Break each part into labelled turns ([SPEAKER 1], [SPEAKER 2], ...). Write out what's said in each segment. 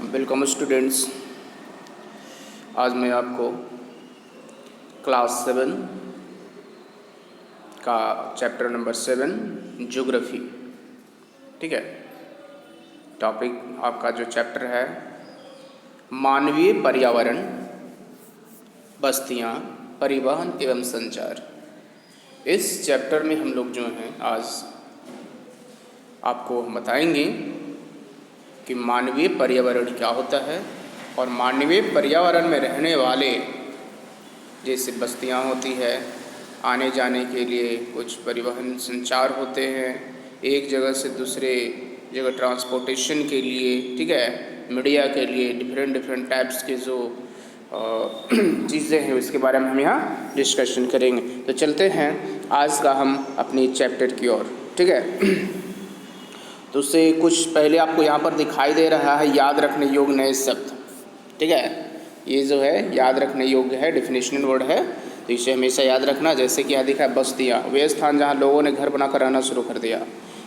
[SPEAKER 1] Welcome students. आज मैं आपको क्लास 7 का चैप्टर नंबर 7 ज्योग्राफी, ठीक है, टॉपिक आपका जो चैप्टर है मानवीय पर्यावरण, बस्तियाँ, परिवहन एवं संचार। इस चैप्टर में हम लोग जो हैं आज आपको बताएंगे कि मानवीय पर्यावरण क्या होता है और मानवीय पर्यावरण में रहने वाले जैसे बस्तियां होती है, आने जाने के लिए कुछ परिवहन संचार होते हैं, एक जगह से दूसरे जगह ट्रांसपोर्टेशन के लिए, ठीक है, मीडिया के लिए डिफरेंट टाइप्स के जो चीज़ें हैं उसके बारे में हम यहाँ डिस्कशन करेंगे। तो चलते हैं आज का हम अपनी चैप्टर की ओर, ठीक है। तो उससे कुछ पहले आपको यहाँ पर दिखाई दे रहा है याद रखने योग्य नए शब्द, ठीक है। ये जो है याद रखने योग्य है, डेफिनेशनल वर्ड है, तो इसे हमेशा याद रखना। जैसे कि यहाँ दिखा है बस्तियाँ, वे स्थान जहाँ लोगों ने घर बनाकर रहना शुरू कर दिया।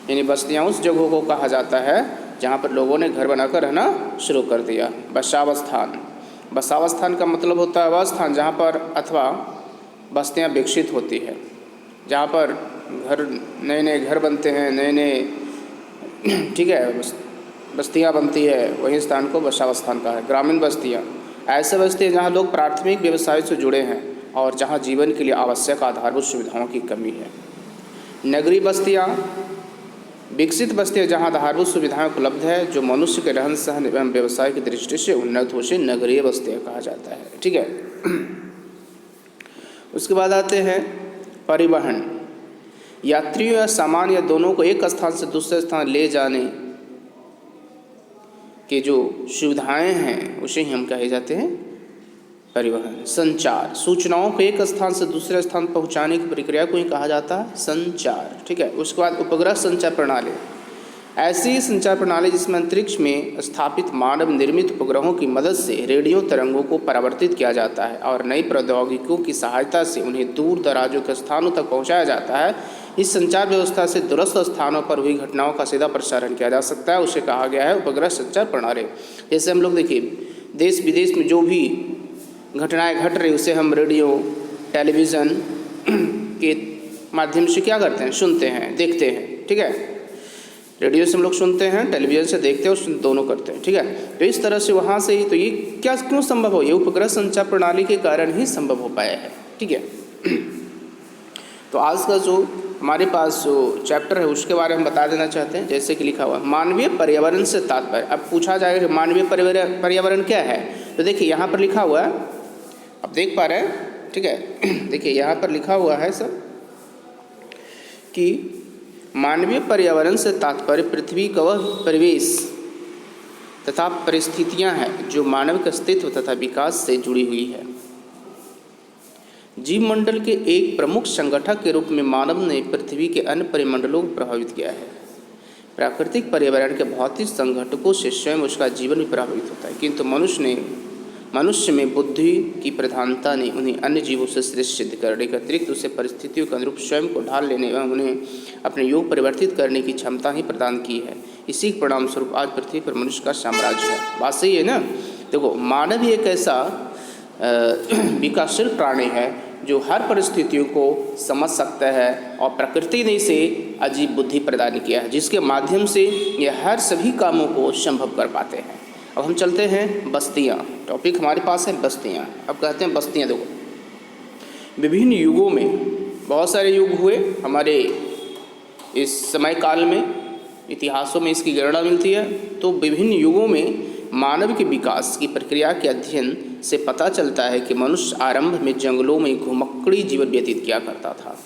[SPEAKER 1] यानी बस्तियाँ उस जगहों को कहा जाता है जहाँ पर लोगों ने घर बनाकर रहना शुरू कर दिया। बसावस्थान, बसावस्थान का मतलब होता है वह स्थान जहाँ पर अथवा बस्तियाँ विकसित होती है, जहाँ पर घर नए घर बनते हैं, नए ठीक है, बस्तियाँ बनती है, वही स्थान को बसावस्थान कहा है। ग्रामीण बस्तियाँ, ऐसे बस्तियाँ जहाँ लोग प्राथमिक व्यवसाय से जुड़े हैं और जहाँ जीवन के लिए आवश्यक आधारभूत सुविधाओं की कमी है। नगरीय बस्तियाँ, विकसित बस्तियाँ जहाँ आधारभूत सुविधाएं उपलब्ध है, जो मनुष्य के रहन सहन एवं व्यवसाय की दृष्टि से उन्नत हो, उसे नगरीय बस्तियाँ कहा जाता है, ठीक है। उसके बाद आते हैं परिवहन, यात्रियों या सामान या दोनों को एक स्थान से दूसरे स्थान ले जाने के जो सुविधाएं हैं उसे ही हम कहे जाते हैं परिवहन। संचार, सूचनाओं को एक स्थान से दूसरे स्थान पहुंचाने की प्रक्रिया को ही कहा जाता है संचार, ठीक है। उसके बाद उपग्रह संचार प्रणाली, ऐसी संचार प्रणाली जिसमें अंतरिक्ष में स्थापित मानव निर्मित उपग्रहों की मदद से रेडियो तरंगों को परावर्तित किया जाता है और नई प्रौद्योगिकियों की सहायता से उन्हें दूर दराजों के स्थानों तक पहुंचाया जाता है। इस संचार व्यवस्था से दूरस्थ स्थानों पर हुई घटनाओं का सीधा प्रसारण किया जा सकता है, उसे कहा गया है उपग्रह संचार प्रणाली। जैसे हम लोग देखिए देश विदेश में जो भी घटनाएं घट रही उसे हम रेडियो टेलीविज़न के माध्यम से क्या करते हैं, सुनते हैं, देखते हैं, ठीक है। रेडियो से हम लोग सुनते हैं, टेलीविज़न से देखते हैं और दोनों करते हैं, ठीक है। तो इस तरह से वहाँ से ही तो ये क्या क्यों संभव हो, ये उपग्रह संचार प्रणाली के कारण ही संभव हो पाया है, ठीक है। तो आज का जो हमारे पास जो चैप्टर है उसके बारे में बता देना चाहते हैं। जैसे कि लिखा हुआ मानवीय पर्यावरण से तात्पर्य। अब पूछा जाएगा कि मानवीय पर्यावरण क्या है, तो देखिए यहाँ पर लिखा हुआ है, आप देख पा रहे हैं, ठीक है। देखिए यहाँ पर लिखा हुआ है सब कि मानवीय पर्यावरण से तात्पर्य पृथ्वी का वह परिवेश तथा परिस्थितियां हैं जो मानव के अस्तित्व तथा विकास से जुड़ी हुई है। जीवमंडल के एक प्रमुख संगठक के रूप में मानव ने पृथ्वी के अन्य परिमंडलों को प्रभावित किया है। प्राकृतिक पर्यावरण के भौतिक संघटकों से स्वयं उसका जीवन भी प्रभावित होता है, किंतु मनुष्य में बुद्धि की प्रधानता ने उन्हें अन्य जीवों से श्रेष्ठ सिद्ध करने के अतिरिक्त उसे परिस्थितियों के अनुरूप स्वयं को ढाल लेने एवं उन्हें अपने योग परिवर्तित करने की क्षमता ही प्रदान की है। इसी के परिणाम स्वरूप आज पृथ्वी पर मनुष्य का साम्राज्य है। बात सही है ना। देखो मानव ही एक ऐसा विकासशील प्राणी है जो हर परिस्थितियों को समझ सकता है और प्रकृति ने इसे अजीब बुद्धि प्रदान किया है जिसके माध्यम से ये हर सभी कामों को संभव कर पाते हैं। अब हम चलते हैं बस्तियाँ, टॉपिक हमारे पास है बस्तियाँ। अब कहते हैं बस्तियाँ, देखो विभिन्न युगों में बहुत सारे युग हुए हमारे इस समय काल में, इतिहासों में इसकी गणना मिलती है। तो विभिन्न युगों में मानव के विकास की प्रक्रिया के अध्ययन से पता चलता है कि मनुष्य आरंभ में जंगलों में घुमक्कड़ी जीवन व्यतीत किया करता था।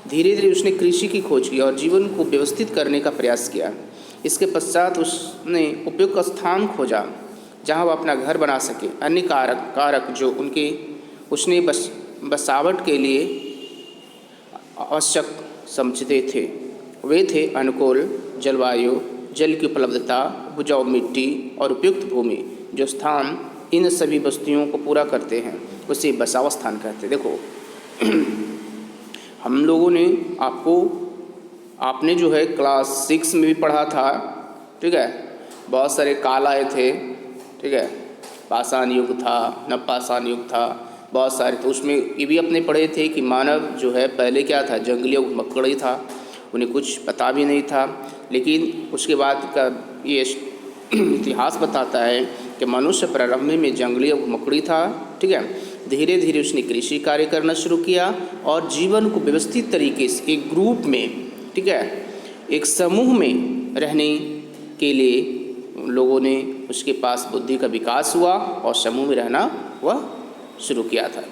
[SPEAKER 1] धीरे धीरे उसने कृषि की खोज की और जीवन को व्यवस्थित करने का प्रयास किया। इसके पश्चात उसने उपयुक्त स्थान खोजा जहां वह अपना घर बना सके। अन्य कारक जो उसने बसावट के लिए आवश्यक समझते थे वे थे अनुकूल जलवायु, जल की उपलब्धता, उपजाऊ मिट्टी और उपयुक्त भूमि। जो स्थान इन सभी वस्तुओं को पूरा करते हैं उसे बसावस्थान कहते हैं। देखो हम लोगों ने आपने जो है क्लास 6 में भी पढ़ा था, ठीक है। बहुत सारे काल आए थे, ठीक है, पाषाण युग था, नवपाषाण युग था, बहुत सारे। तो उसमें ये भी अपने पढ़े थे कि मानव जो है पहले क्या था, जंगली और घुमक्कड़ था, उन्हें कुछ पता भी नहीं था। लेकिन उसके बाद का ये इतिहास बताता है कि मनुष्य प्रारंभ में जंगली और घुमक्कड़ी था, ठीक है। धीरे धीरे उसने कृषि कार्य करना शुरू किया और जीवन को व्यवस्थित तरीके से एक ग्रुप में, ठीक है, एक समूह में रहने के लिए लोगों ने, उसके पास बुद्धि का विकास हुआ और समूह में रहना वह शुरू किया था।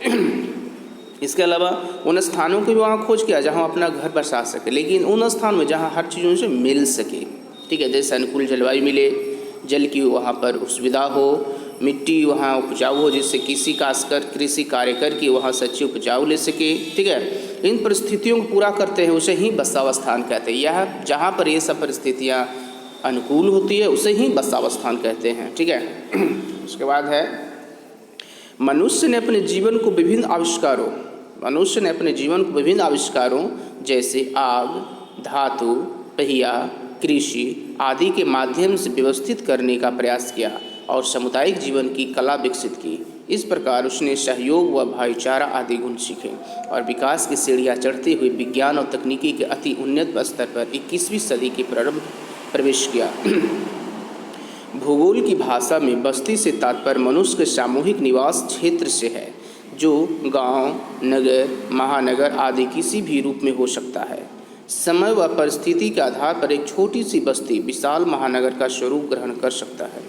[SPEAKER 1] इसके अलावा उन स्थानों की भी वहाँ खोज किया जहाँ अपना घर बसा सके, लेकिन उन स्थानों में जहाँ हर चीज़ों से मिल सके, ठीक है, जैसे अनुकूल जलवायु मिले, जल की वहाँ पर सुविधा हो, मिट्टी वहाँ उपजाऊ हो, जिससे कृषि कार्य करके वहाँ सच्ची उपजाऊ ले सके, ठीक है। इन परिस्थितियों को पूरा करते हैं उसे ही बसावस्थान कहते हैं। यह जहाँ पर ये सब परिस्थितियाँ अनुकूल होती है उसे ही बसावस्थान कहते हैं, ठीक है। उसके बाद है मनुष्य ने अपने जीवन को विभिन्न आविष्कारों जैसे आग, धातु, पहिया, कृषि आदि के माध्यम से व्यवस्थित करने का प्रयास किया और सामुदायिक जीवन की कला विकसित की। इस प्रकार उसने सहयोग व भाईचारा आदि गुण सीखे और विकास की सीढ़ियाँ चढ़ते हुए विज्ञान और तकनीकी के अति उन्नत स्तर पर 21वीं सदी के प्रारंभ प्रवेश किया। भूगोल की भाषा में बस्ती से तात्पर्य मनुष्य के सामूहिक निवास क्षेत्र से है, जो गांव, नगर, महानगर आदि किसी भी रूप में हो सकता है। समय व परिस्थिति के आधार पर एक छोटी सी बस्ती विशाल महानगर का स्वरूप ग्रहण कर सकता है।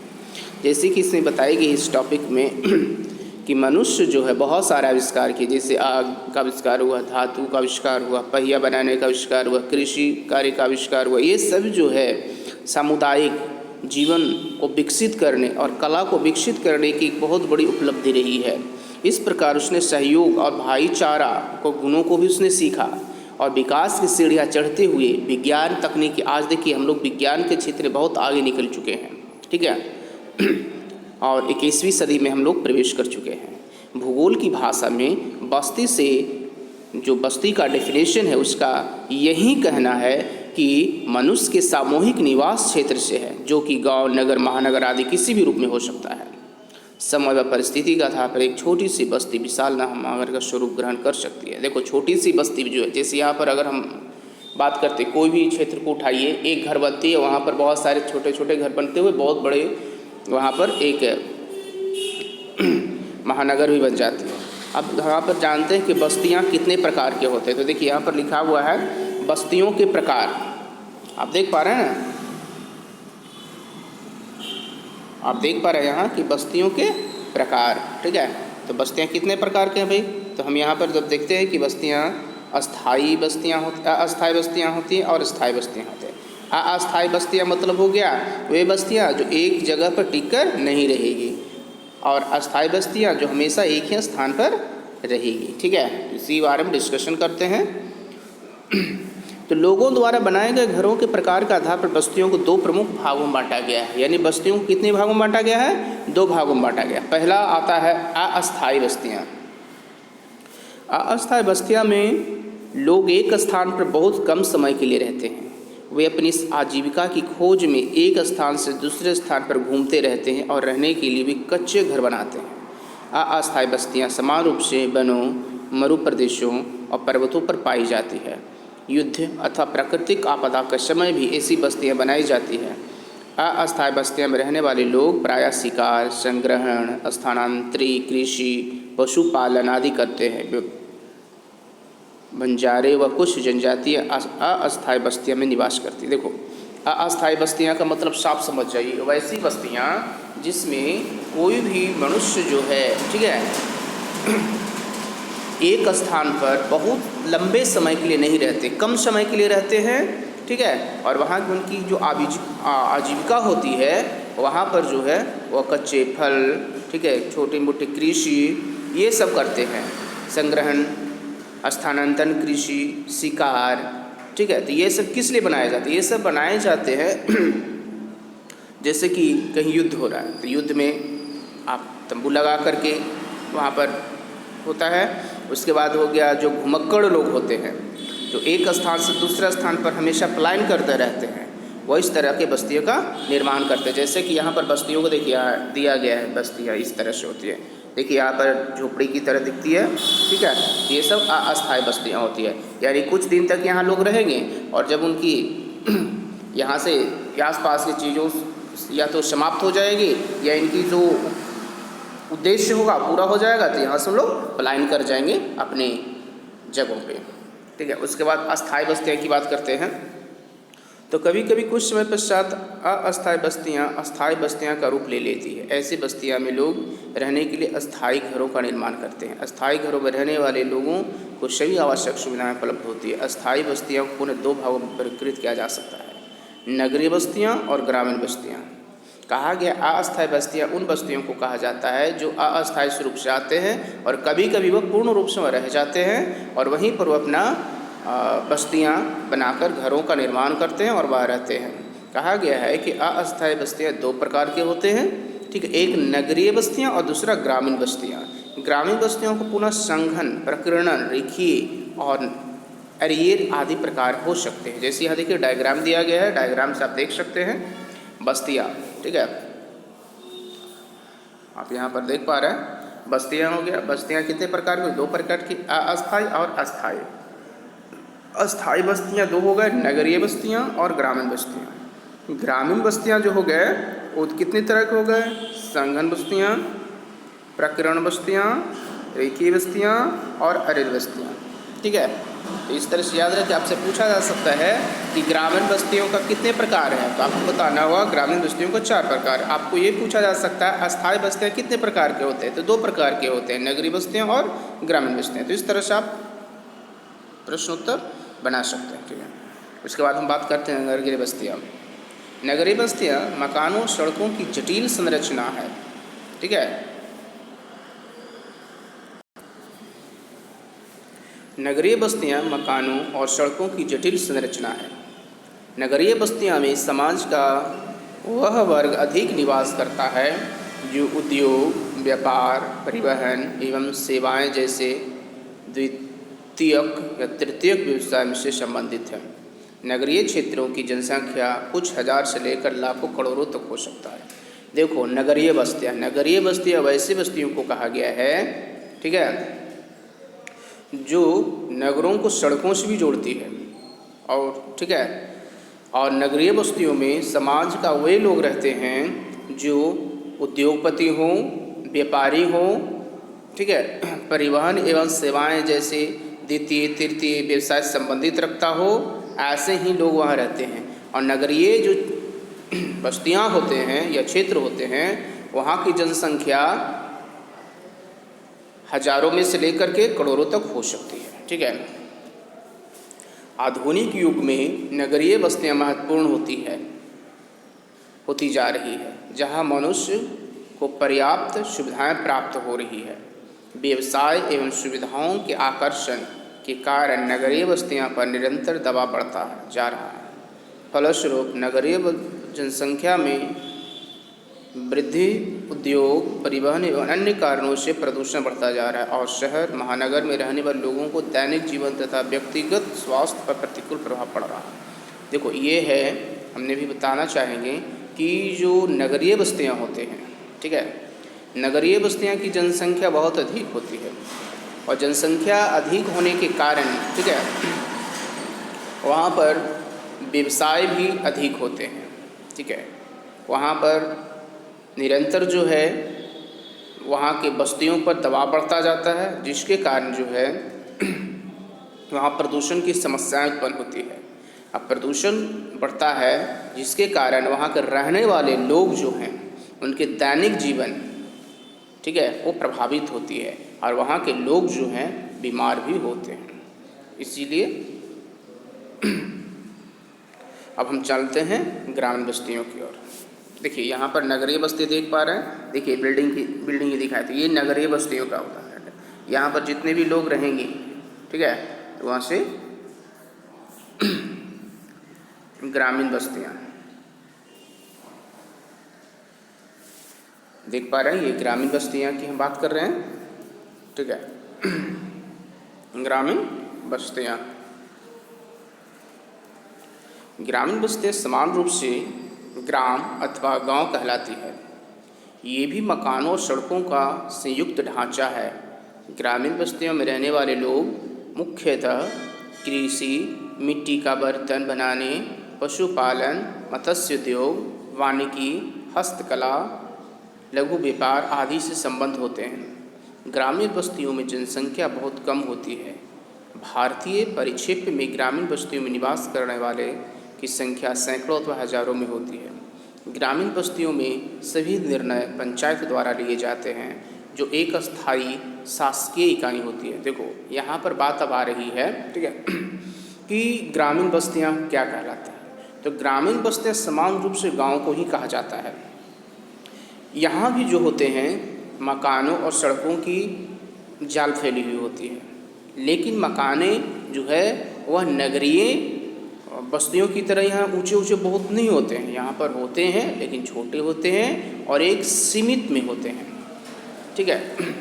[SPEAKER 1] जैसे कि इसमें बताई गई इस टॉपिक में कि मनुष्य जो है बहुत सारे आविष्कार किए, जैसे आग का आविष्कार हुआ, धातु का आविष्कार हुआ, पहिया बनाने का आविष्कार हुआ, कृषि कार्य का आविष्कार हुआ। ये सब जो है सामुदायिक जीवन को विकसित करने और कला को विकसित करने की एक बहुत बड़ी उपलब्धि रही है। इस प्रकार उसने सहयोग और भाईचारा को गुणों को भी उसने सीखा और विकास की सीढ़ियाँ चढ़ते हुए विज्ञान तकनीकी, आज देखिए हम लोग विज्ञान के क्षेत्र में बहुत आगे निकल चुके हैं, ठीक है, और 21वीं सदी में हम लोग प्रवेश कर चुके हैं। भूगोल की भाषा में बस्ती से, जो बस्ती का डेफिनेशन है उसका यही कहना है कि मनुष्य के सामूहिक निवास क्षेत्र से है, जो कि गांव, नगर, महानगर आदि किसी भी रूप में हो सकता है। समय व परिस्थिति का आधार पर एक छोटी सी बस्ती विशाल महानगर का स्वरूप ग्रहण कर सकती है। देखो छोटी सी बस्ती जो है, जैसे यहाँ पर अगर हम बात करते कोई भी क्षेत्र को उठाइए, एक घर बनती है, वहाँ पर बहुत सारे छोटे छोटे घर बनते हुए बहुत बड़े वहाँ पर एक महानगर भी बन जाती है। अब यहाँ पर जानते हैं कि बस्तियाँ कितने प्रकार के होते हैं। तो देखिए यहाँ पर लिखा हुआ है बस्तियों के प्रकार, आप देख पा रहे हैं ना, आप देख पा रहे हैं यहाँ कि बस्तियों के प्रकार, ठीक है। तो बस्तियाँ कितने प्रकार के हैं भाई, तो हम यहाँ पर जब देखते हैं कि बस्तियाँ अस्थाई बस्तियाँ होती हैं और स्थायी बस्तियाँ होती हैं। अस्थायी बस्तियाँ मतलब हो गया वे बस्तियाँ जो एक जगह पर टिक कर नहीं रहेगी, और अस्थायी बस्तियाँ जो हमेशा एक ही स्थान पर रहेगी, ठीक है। इसी बारे में डिस्कशन करते हैं। तो लोगों द्वारा बनाए गए घरों के प्रकार के आधार पर बस्तियों को दो प्रमुख भागों में बांटा गया है, यानी बस्तियों को कितने भागों में बांटा गया है, दो भागों में बांटा गया। पहला आता है अस्थायी बस्तियाँ। अस्थायी बस्तियाँ में लोग एक स्थान पर बहुत कम समय के लिए रहते हैं। वे अपनी आजीविका की खोज में एक स्थान से दूसरे स्थान पर घूमते रहते हैं और रहने के लिए भी कच्चे घर बनाते हैं। अस्थायी बस्तियाँ समान रूप से वनों, मरु प्रदेशों और पर्वतों पर पाई जाती है। युद्ध अथवा प्राकृतिक आपदा के समय भी ऐसी बस्तियाँ बनाई जाती हैं। अस्थायी बस्तियों में रहने वाले लोग प्रायः शिकार, संग्रहण, स्थानांतरी, कृषि, पशुपालन आदि करते हैं। बंजारे व कुछ जनजातियाँ अस्थायी बस्तियों में निवास करती। देखो अस्थायी बस्तियाँ का मतलब साफ समझ जाइए, वैसी बस्तियाँ जिसमें कोई भी मनुष्य जो है, ठीक है, एक स्थान पर बहुत लंबे समय के लिए नहीं रहते, कम समय के लिए रहते हैं, ठीक है, और वहाँ की उनकी जो आजीविका होती है वहाँ पर जो है वह कच्चे फल, ठीक है, छोटी मोटी कृषि ये सब करते हैं। संग्रहण, स्थानांतरण, कृषि, शिकार, ठीक है। तो ये सब किस लिए बनाए जाते हैं, ये सब बनाए जाते हैं जैसे कि कहीं युद्ध हो रहा है तो युद्ध में आप तंबू लगा करके वहाँ पर होता है। उसके बाद हो गया जो घुमक्कड़ लोग होते हैं जो एक स्थान से दूसरे स्थान पर हमेशा पलायन करते रहते हैं, वो इस तरह के बस्तियों का निर्माण करते हैं। जैसे कि यहाँ पर बस्तियों को देखिए दिया गया है, बस्तियाँ इस तरह से होती है। देखिए यहाँ पर झोपड़ी की तरह दिखती है, ठीक है। ये सब अस्थायी बस्तियाँ होती है, यानी कुछ दिन तक यहाँ लोग रहेंगे और जब उनकी यहाँ से आसपास की चीज़ों या तो समाप्त हो जाएगी या इनकी जो उद्देश्य होगा पूरा हो जाएगा, तो यहाँ से हम लोग पलायन कर जाएंगे अपने जगहों पे, ठीक है। उसके बाद अस्थायी बस्तियाँ की बात करते हैं। तो कभी कभी कुछ समय पश्चात अस्थायी बस्तियाँ का रूप ले लेती है। ऐसी बस्तियाँ में लोग रहने के लिए अस्थायी घरों का निर्माण करते हैं। अस्थायी घरों में रहने वाले लोगों को सभी आवश्यक सुविधाएं उपलब्ध होती है। अस्थायी बस्तियों को पुनः दो भागों में वर्गीकृत किया जा सकता है, नगरीय बस्तियाँ और ग्रामीण बस्तियाँ। कहा गया अस्थायी बस्तियाँ उन बस्तियों को कहा जाता है जो अस्थायी स्वरूप से आते हैं और कभी कभी वह पूर्ण रूप से रह जाते हैं और वहीं पर वो अपना बस्तियाँ बनाकर घरों का निर्माण करते हैं और वहाँ रहते हैं। कहा गया है कि अस्थायी बस्तियाँ दो प्रकार के होते हैं, ठीक है। एक नगरीय बस्तियाँ और दूसरा ग्रामीण बस्तियाँ। ग्रामीण बस्तियों को पुनः संघन, प्रकीर्णन, रेखीय और अरियर आदि प्रकार हो सकते हैं। जैसे यहाँ देखिए डायग्राम दिया गया है, डायग्राम से आप देख सकते हैं बस्तियाँ, ठीक है। आप यहाँ पर देख पा रहे हैं बस्तियाँ हो गया। बस्तियाँ कितने प्रकार की? दो प्रकार की, अस्थायी और अस्थायी। अस्थायी बस्तियाँ दो हो गए, नगरीय बस्तियाँ और ग्रामीण बस्तियाँ। ग्रामीण बस्तियाँ जो हो गए वो कितनी तरह के हो गए? संघन बस्तियाँ, प्रकीर्णन बस्तियाँ, रेखीय बस्तियाँ और अरियर बस्तियाँ, ठीक है। तो इस तरह से याद रखें, आपसे पूछा जा सकता है कि ग्रामीण बस्तियों का कितने प्रकार हैं, तो आपको बताना होगा ग्रामीण बस्तियों को 4 प्रकार। आपको ये पूछा जा सकता है अस्थायी बस्तियाँ कितने प्रकार के होते हैं, तो 2 प्रकार के होते हैं, नगरीय बस्तियाँ और ग्रामीण बस्तियाँ। तो इस तरह से आप प्रश्न उत्तर बना सकते हैं, ठीक है। उसके बाद हम बात करते हैं नगरीय बस्तियाँ। नगरीय बस्तियाँ मकानों सड़कों की जटिल संरचना है, ठीक है। नगरीय बस्तियाँ मकानों और सड़कों की जटिल संरचना है। नगरीय बस्तियाँ में समाज का वह वर्ग अधिक निवास करता है जो उद्योग, व्यापार, परिवहन एवं सेवाएं जैसे द्वितीयक या तृतीयक व्यवसाय से संबंधित है। नगरीय क्षेत्रों की जनसंख्या कुछ हजार से लेकर लाखों करोड़ों तक हो सकता है। देखो नगरीय बस्तियाँ वैसी बस्तियों को कहा गया है, ठीक है, जो नगरों को सड़कों से भी जोड़ती है और, ठीक है। और नगरीय बस्तियों में समाज का वे लोग रहते हैं जो उद्योगपति हों, व्यापारी हों, ठीक है, परिवहन एवं सेवाएं जैसे द्वितीय तृतीय व्यवसाय संबंधित रखता हो, ऐसे ही लोग वहाँ रहते हैं। और नगरीय जो बस्तियाँ होते हैं या क्षेत्र होते हैं, वहाँ की जनसंख्या हजारों में से लेकर के करोड़ों तक हो सकती है, ठीक है। आधुनिक युग में नगरीय बस्तियाँ महत्वपूर्ण होती जा रही है, जहाँ मनुष्य को पर्याप्त सुविधाएं प्राप्त हो रही है। व्यवसाय एवं सुविधाओं के आकर्षण के कारण नगरीय बस्तियाँ पर निरंतर दबाव बढ़ता जा रहा है। फलस्वरूप नगरीय जनसंख्या में वृद्धि, उद्योग, परिवहन एवं अन्य कारणों से प्रदूषण बढ़ता जा रहा है और शहर महानगर में रहने वाले लोगों को दैनिक जीवन तथा व्यक्तिगत स्वास्थ्य पर प्रतिकूल प्रभाव पड़ रहा है। देखो ये है, हमने भी बताना चाहेंगे कि जो नगरीय बस्तियाँ होते हैं, ठीक है, नगरीय बस्तियाँ की जनसंख्या बहुत अधिक होती है और जनसंख्या अधिक होने के कारण, ठीक है, वहाँ पर व्यवसाय भी अधिक होते हैं, ठीक है। वहाँ पर निरंतर जो है वहाँ के बस्तियों पर दबाव बढ़ता जाता है, जिसके कारण जो है वहाँ प्रदूषण की समस्याएं उत्पन्न होती है। अब प्रदूषण बढ़ता है जिसके कारण वहाँ के रहने वाले लोग जो हैं उनके दैनिक जीवन, ठीक है, वो प्रभावित होती है और वहाँ के लोग जो हैं बीमार भी होते हैं। इसीलिए अब हम चलते हैं ग्रामीण बस्तियों की ओर। देखिए यहाँ पर नगरीय बस्ती देख पा रहे हैं, देखिए बिल्डिंग ही दिखाई, तो ये नगरीय बस्तियों का उदाहरण है। यहाँ पर जितने भी लोग रहेंगे, ठीक है, तो वहाँ से ग्रामीण बस्तियाँ देख पा रहे हैं, ये ग्रामीण बस्तियाँ की हम बात कर रहे हैं, ठीक है। ग्रामीण बस्तियाँ ग्रामीण बस्तियाँ समान रूप से ग्राम अथवा गांव कहलाती है। ये भी मकानों और सड़कों का संयुक्त ढांचा है। ग्रामीण बस्तियों में रहने वाले लोग मुख्यतः कृषि, मिट्टी का बर्तन बनाने, पशुपालन, मत्स्य उद्योग, वानिकी, हस्तकला, लघु व्यापार आदि से संबंध होते हैं। ग्रामीण बस्तियों में जनसंख्या बहुत कम होती है। भारतीय परिक्षेत्र में ग्रामीण बस्तियों में निवास करने वाले की संख्या सैकड़ों अथवा हजारों में होती है। ग्रामीण बस्तियों में सभी निर्णय पंचायत द्वारा लिए जाते हैं, जो एक अस्थायी शासकीय इकाई होती है। देखो यहाँ पर बात अब आ रही है, ठीक है, कि ग्रामीण बस्तियाँ क्या कहलाती हैं। तो ग्रामीण बस्तियाँ समान रूप से गाँव को ही कहा जाता है। यहाँ भी जो होते हैं मकानों और सड़कों की जाल फैली हुई होती है, लेकिन मकाने जो है वह नगरीय बस्तियों की तरह यहाँ ऊंचे ऊंचे बहुत नहीं होते हैं। यहाँ पर होते हैं लेकिन छोटे होते हैं और एक सीमित में होते हैं, ठीक है।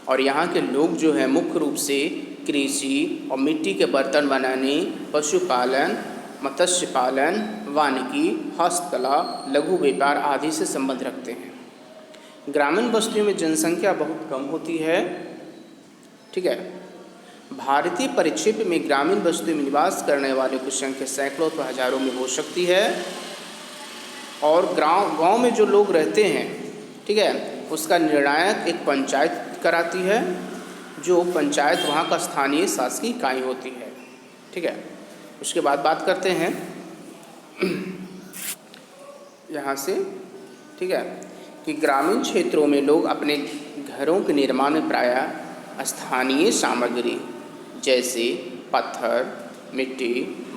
[SPEAKER 1] और यहाँ के लोग जो है मुख्य रूप से कृषि और मिट्टी के बर्तन बनाने, पशुपालन, मत्स्य पालन, वानिकी, हस्तकला, लघु व्यापार आदि से संबंध रखते हैं। ग्रामीण बस्तियों में जनसंख्या बहुत कम होती है, ठीक है। भारतीय परिक्षेत्र में ग्रामीण बस्तियों में निवास करने वालों की संख्या सैकड़ों तो हजारों में हो सकती है। और गांव में जो लोग रहते हैं, ठीक है, उसका निर्णायक एक पंचायत कराती है, जो पंचायत वहाँ का स्थानीय शासकीय इकाई होती है, ठीक है। उसके बाद बात करते हैं यहाँ से, ठीक है, कि ग्रामीण क्षेत्रों में लोग अपने घरों के निर्माण में प्रायः स्थानीय सामग्री जैसे पत्थर, मिट्टी,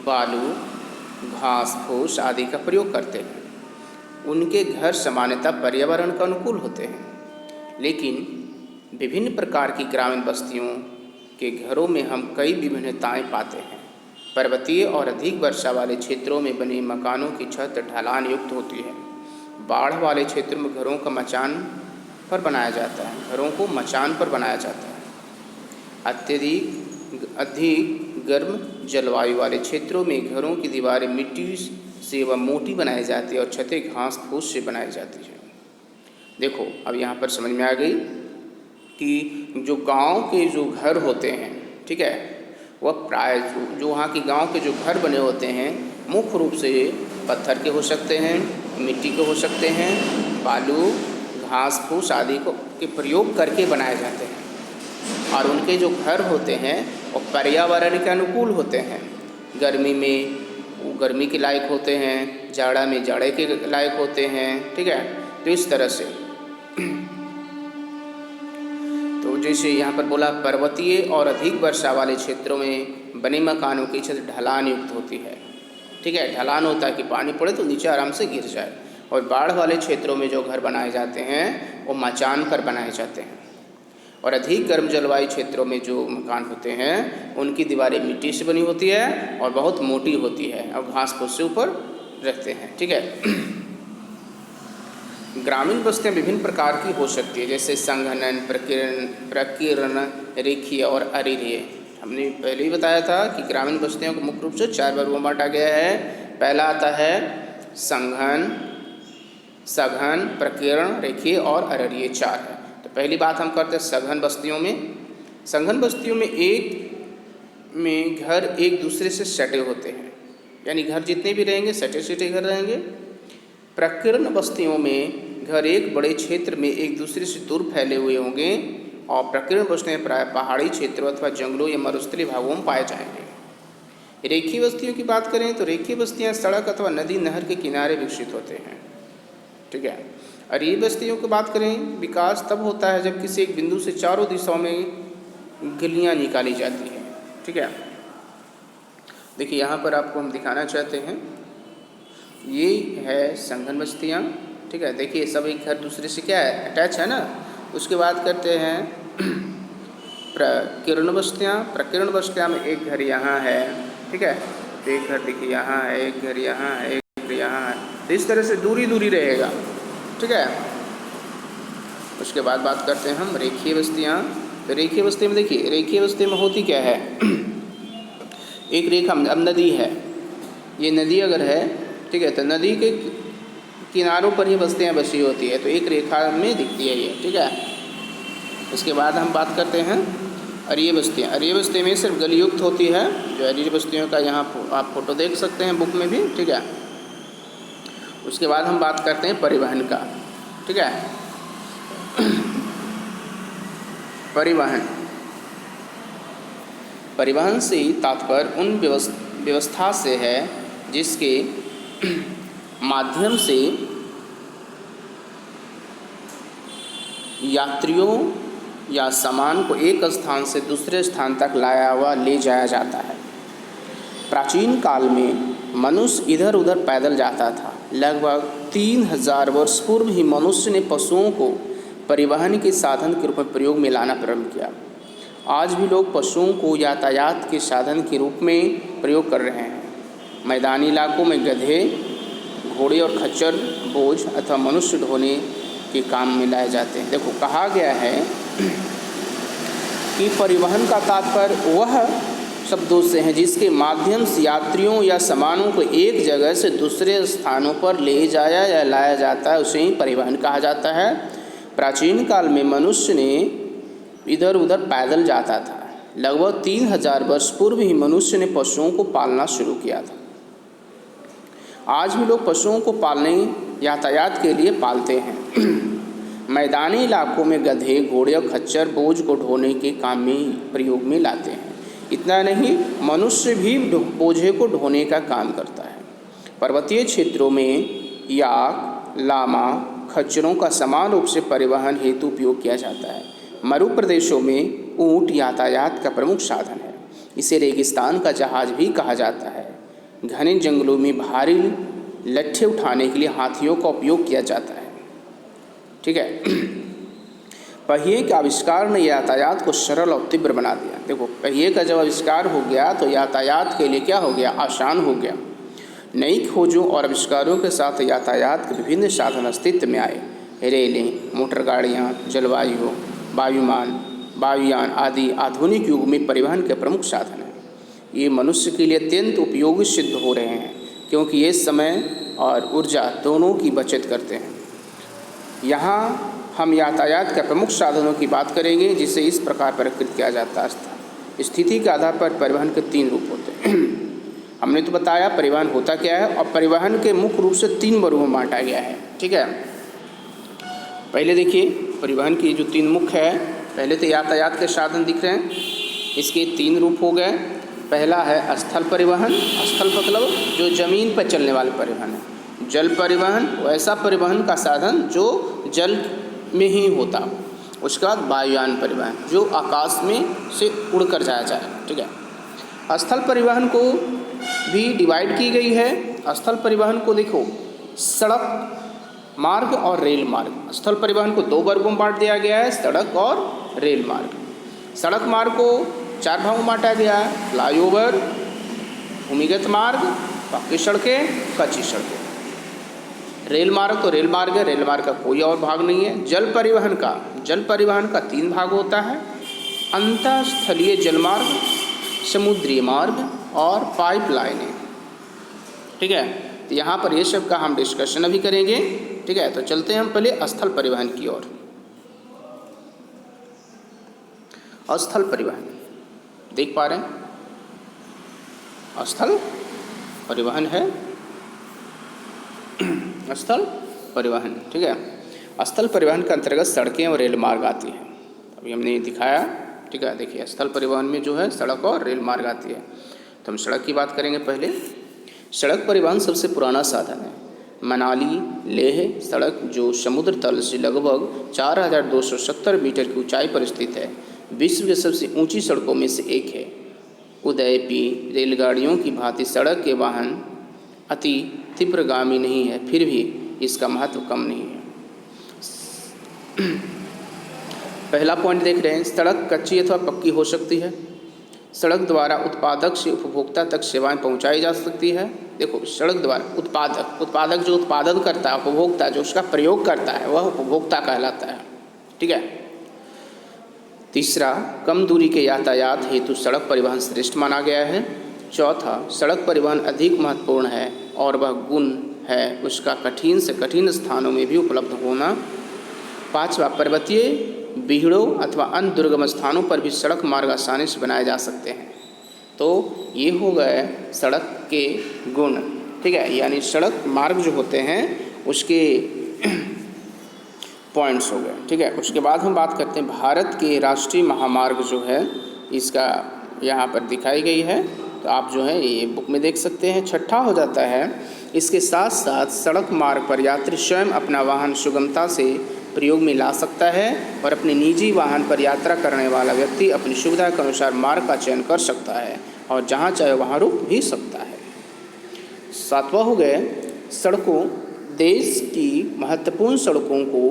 [SPEAKER 1] बालू, घास फूस आदि का प्रयोग करते हैं। उनके घर सामान्यतः पर्यावरण के अनुकूल होते हैं, लेकिन विभिन्न प्रकार की ग्रामीण बस्तियों के घरों में हम कई विभिन्नताएं पाते हैं। पर्वतीय और अधिक वर्षा वाले क्षेत्रों में बने मकानों की छत ढलान युक्त होती है। बाढ़ वाले क्षेत्रों में घरों का मचान पर बनाया जाता है। घरों को मचान पर बनाया जाता है। अधिक गर्म जलवायु वाले क्षेत्रों में घरों की दीवारें मिट्टी से व मोटी बनाई जाती है और छतें घास फूस से बनाई जाती है। देखो अब यहाँ पर समझ में आ गई कि जो गांव के जो घर होते हैं, ठीक है, वह प्राय जो वहाँ के गांव के जो घर बने होते हैं मुख्य रूप से पत्थर के हो सकते हैं, मिट्टी के हो सकते हैं, बालू, घास फूस आदि को के प्रयोग करके बनाए जाते हैं। और उनके जो घर होते हैं वो पर्यावरण के अनुकूल होते हैं। गर्मी में वो गर्मी के लायक होते हैं, जाड़ा में जाड़े के लायक होते हैं, ठीक है। तो इस तरह से तो जैसे यहाँ पर बोला पर्वतीय और अधिक वर्षा वाले क्षेत्रों में बने मकानों की छत ढलान युक्त होती है, ठीक है। ढलान होता है कि पानी पड़े तो नीचे आराम से गिर जाए। और बाढ़ वाले क्षेत्रों में जो घर बनाए जाते हैं वो मचान पर बनाए जाते हैं। और अधिक गर्म जलवायु क्षेत्रों में जो मकान होते हैं उनकी दीवारें मिट्टी से बनी होती है और बहुत मोटी होती है और घास फूस से ऊपर रखते हैं, ठीक है। ग्रामीण बस्तियाँ विभिन्न प्रकार की हो सकती है, जैसे संघनन, प्रकीर्ण, रेखीय और अरीय। हमने पहले ही बताया था कि ग्रामीण बस्तियों को मुख्य रूप से 4 वर्गों में बांटा गया है। पहला आता है संघन, सघन, प्रकीर्ण, रेखीय और अरीय, 4 है। तो पहली बात हम करते हैं सघन बस्तियों में। सघन बस्तियों में एक में घर एक दूसरे से सटे होते हैं, यानी घर जितने भी रहेंगे सटे सटे घर रहेंगे। प्रकीर्ण बस्तियों में घर एक बड़े क्षेत्र में एक दूसरे से दूर फैले हुए होंगे और प्रकीर्ण बस्तियाँ प्राय पहाड़ी क्षेत्रों अथवा जंगलों या मरुस्थलीय भागों में पाए जाएंगे। रेखीय बस्तियों की बात करें तो रेखीय बस्तियाँ सड़क अथवा नदी नहर के किनारे विकसित होते हैं, ठीक है। अरीय बस्तियों की बात करें, विकास तब होता है जब किसी एक बिंदु से चारों दिशाओं में गलियाँ निकाली जाती हैं, ठीक है। देखिए यहाँ पर आपको हम दिखाना चाहते हैं, ये है संघन बस्तियाँ, ठीक है। देखिए सब एक घर दूसरे से क्या है, अटैच है ना। उसके बाद करते हैं प्रकीर्ण बस्तियाँ। प्रकीर्ण बस्तियाँ में एक घर यहाँ है, ठीक है, तो एक घर देखिए यहाँ है, एक घर यहाँ है, एक घर यहाँ है, तो इस तरह से दूरी दूरी रहेगा, ठीक है। उसके बाद बात करते हैं हम रेखीय बस्तियाँ। तो रेखीय बस्ती में देखिए, रेखीय बस्ती में होती क्या है, एक रेखा अब नदी है, ये नदी अगर है, ठीक है, तो नदी के किनारों पर ही बस्तियाँ बसी होती है, तो एक रेखा में दिखती है ये, ठीक है। उसके बाद हम बात करते हैं अरीय बस्तियाँ। अरीय बस्ती में सिर्फ गलीयुक्त होती है, जो अरीय बस्तियों का यहाँ आप फोटो देख सकते हैं बुक में भी, ठीक है। उसके बाद हम बात करते हैं परिवहन का, ठीक है। परिवहन से तात्पर्य उन व्यवस्था से है जिसके माध्यम से यात्रियों या सामान को एक स्थान से दूसरे स्थान तक लाया हुआ ले जाया जाता है। प्राचीन काल में मनुष्य इधर उधर पैदल जाता था। लगभग 3000 वर्ष पूर्व ही मनुष्य ने पशुओं को परिवहन के साधन के रूप में प्रयोग में लाना प्रारंभ किया। आज भी लोग पशुओं को यातायात के साधन के रूप में प्रयोग कर रहे हैं। मैदानी इलाकों में गधे, घोड़े और खच्चर बोझ अथवा मनुष्य ढोने के काम में लाए जाते हैं। देखो, कहा गया है कि परिवहन का तात्पर्य वह शब्दों से है जिसके माध्यम से यात्रियों या सामानों को एक जगह से दूसरे स्थानों पर ले जाया या लाया जाता है, उसे ही परिवहन कहा जाता है। प्राचीन काल में मनुष्य ने इधर उधर पैदल जाता था। लगभग 3000 वर्ष पूर्व ही मनुष्य ने पशुओं को पालना शुरू किया था। आज भी लोग पशुओं को पालने, यातायात के लिए पालते हैं। मैदानी इलाकों में गधे, घोड़े और खच्चर बोझ को ढोने के काम में प्रयोग में लाते हैं। इतना नहीं, मनुष्य भी बोझे को ढोने का काम करता है। पर्वतीय क्षेत्रों में याक, लामा, खच्चरों का समान रूप से परिवहन हेतु उपयोग किया जाता है। मरु प्रदेशों में ऊंट यातायात का प्रमुख साधन है। इसे रेगिस्तान का जहाज भी कहा जाता है। घने जंगलों में भारी लट्ठे उठाने के लिए हाथियों का उपयोग किया जाता है, ठीक है। पहिए के आविष्कार ने यातायात को सरल और तीव्र बना दिया। देखो, पहिए का जब आविष्कार हो गया तो यातायात के लिए क्या हो गया, आसान हो गया। नई खोजों और आविष्कारों के साथ यातायात के विभिन्न साधन अस्तित्व में आए। रेलें, मोटर गाड़ियाँ, जलवायु, वायुयान आदि आधुनिक युग में परिवहन के प्रमुख साधन हैं। ये मनुष्य के लिए अत्यंत उपयोगी सिद्ध हो रहे हैं क्योंकि ये समय और ऊर्जा दोनों की बचत करते हैं। यहाँ हम यातायात के प्रमुख साधनों की बात करेंगे जिसे इस प्रकार वर्गीकृत किया जाता है। स्थिति के आधार पर परिवहन के 3 रूप होते हैं। हमने तो बताया परिवहन होता क्या है, और परिवहन के मुख्य रूप से 3 वर्गों में बांटा गया है, ठीक है। पहले देखिए, परिवहन की जो 3 मुख्य है, पहले तो यातायात के साधन दिख रहे हैं, इसके 3 रूप हो गए। पहला है स्थल परिवहन। स्थल मतलब जो ज़मीन पर चलने वाले परिवहन है। जल परिवहन, वैसा परिवहन का साधन जो जल में ही होता हो। उसके बाद वायुयान परिवहन, जो आकाश में से उड़कर जाया जाए, ठीक है। स्थल परिवहन को भी डिवाइड की गई है। स्थल परिवहन को देखो, सड़क मार्ग और रेल मार्ग। स्थल परिवहन को 2 वर्गों में बांट दिया गया है, सड़क और रेल मार्ग। सड़क मार्ग को 4 भागों में बांटा गया है, फ्लाईओवर, भूमिगत मार्ग, पक्की सड़कें, कच्ची सड़कें। रेल मार्ग तो रेल मार्ग है, रेल मार्ग का कोई और भाग नहीं है। जल परिवहन का 3 भाग होता है, अंतःस्थलीय जलमार्ग, समुद्री मार्ग और पाइपलाइनें, ठीक है। तो यहाँ पर ये सब का हम डिस्कशन अभी करेंगे, ठीक है। तो चलते हैं हम पहले स्थल परिवहन की ओर। स्थल परिवहन देख पा रहे हैं, स्थल परिवहन है, स्थल परिवहन, ठीक है। स्थल परिवहन के अंतर्गत सड़कें और रेल मार्ग आती हैं। अभी हमने दिखाया, ठीक है। देखिए, स्थल परिवहन में जो है सड़क और रेल मार्ग आती है। तो हम सड़क की बात करेंगे पहले। सड़क परिवहन सबसे पुराना साधन है। मनाली लेह सड़क, जो समुद्र तल से लगभग 4270 मीटर की ऊंचाई पर स्थित है, विश्व की सबसे ऊंची सड़कों में से एक है। उदयपी रेलगाड़ियों की भांति सड़क के वाहन अति तीव्रगामी नहीं है, फिर भी इसका महत्व कम नहीं है। पहला पॉइंट देख रहे हैं, सड़क कच्ची अथवा पक्की हो सकती है। सड़क द्वारा उत्पादक से उपभोक्ता तक सेवाएं पहुंचाई जा सकती है। देखो, सड़क द्वारा उत्पादक जो उत्पादन करता है, उपभोक्ता जो उसका प्रयोग करता है, वह उपभोक्ता कहलाता है, ठीक है। तीसरा, कम दूरी के यातायात हेतु सड़क परिवहन श्रेष्ठ माना गया है। चौथा, सड़क परिवहन अधिक महत्वपूर्ण है और वह गुण है उसका कठिन से कठिन स्थानों में भी उपलब्ध होना। पाँचवा, पर्वतीय, बीहड़ों अथवा अन्य दुर्गम स्थानों पर भी सड़क मार्ग आसानी से बनाए जा सकते हैं। तो ये हो गए सड़क के गुण, ठीक है, यानी सड़क मार्ग जो होते हैं उसके पॉइंट्स हो गए, ठीक है। उसके बाद हम बात करते हैं भारत के राष्ट्रीय महामार्ग जो है, इसका यहाँ पर दिखाई गई है, तो आप जो है ये बुक में देख सकते हैं। छठा हो जाता है, इसके साथ साथ सड़क मार्ग पर यात्री स्वयं अपना वाहन सुगमता से प्रयोग में ला सकता है और अपने निजी वाहन पर यात्रा करने वाला व्यक्ति अपनी सुविधा के अनुसार मार्ग का चयन कर सकता है और जहाँ चाहे वहाँ रुक भी सकता है। सातवां हो गए, सड़कों, देश की महत्वपूर्ण सड़कों को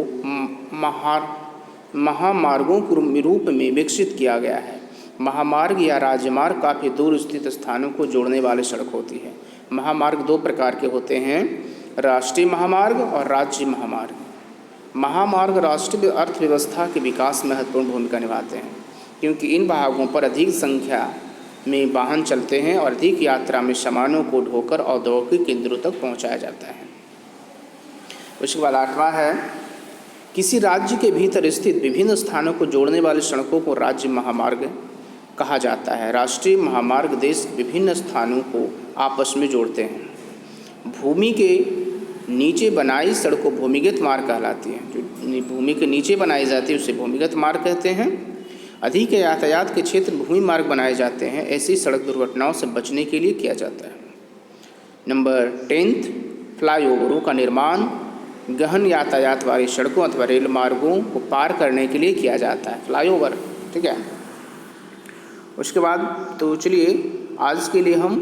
[SPEAKER 1] महामार्गों के रूप में विकसित किया गया है। महामार्ग या राजमार्ग काफ़ी दूर स्थित स्थानों को जोड़ने वाली सड़क होती है। महामार्ग दो प्रकार के होते हैं, राष्ट्रीय महामार्ग और राज्य महामार्ग। महामार्ग राष्ट्रीय अर्थव्यवस्था के विकास में महत्वपूर्ण भूमिका निभाते हैं क्योंकि इन भागों पर अधिक संख्या में वाहन चलते हैं और अधिक यात्रा में सामानों को ढोकर औद्योगिक केंद्रों तक पहुंचाया जाता है। उसके बाद आठवां है, किसी राज्य के भीतर स्थित विभिन्न स्थानों को जोड़ने वाली सड़कों को राज्य महामार्ग कहा जाता है। राष्ट्रीय महामार्ग देश के विभिन्न स्थानों को आपस में जोड़ते हैं। भूमि के नीचे बनाई सड़कों भूमिगत मार्ग कहलाती हैं। जो भूमि के नीचे बनाई जाती है उसे भूमिगत मार्ग कहते हैं। अधिक यातायात के क्षेत्र भूमि मार्ग बनाए जाते हैं। ऐसी सड़क दुर्घटनाओं से बचने के लिए किया जाता है। नंबर 10, फ्लाईओवरों का निर्माण गहन यातायात वाली सड़कों अथवा रेल मार्गों को पार करने के लिए किया जाता है, फ्लाईओवर, ठीक है। उसके बाद तो चलिए आज के लिए हम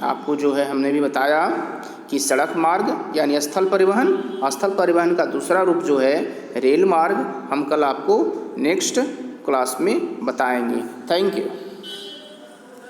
[SPEAKER 1] आपको जो है हमने भी बताया कि सड़क मार्ग यानी स्थल परिवहन का दूसरा रूप जो है रेल मार्ग, हम कल आपको नेक्स्ट क्लास में बताएंगे। Thank you.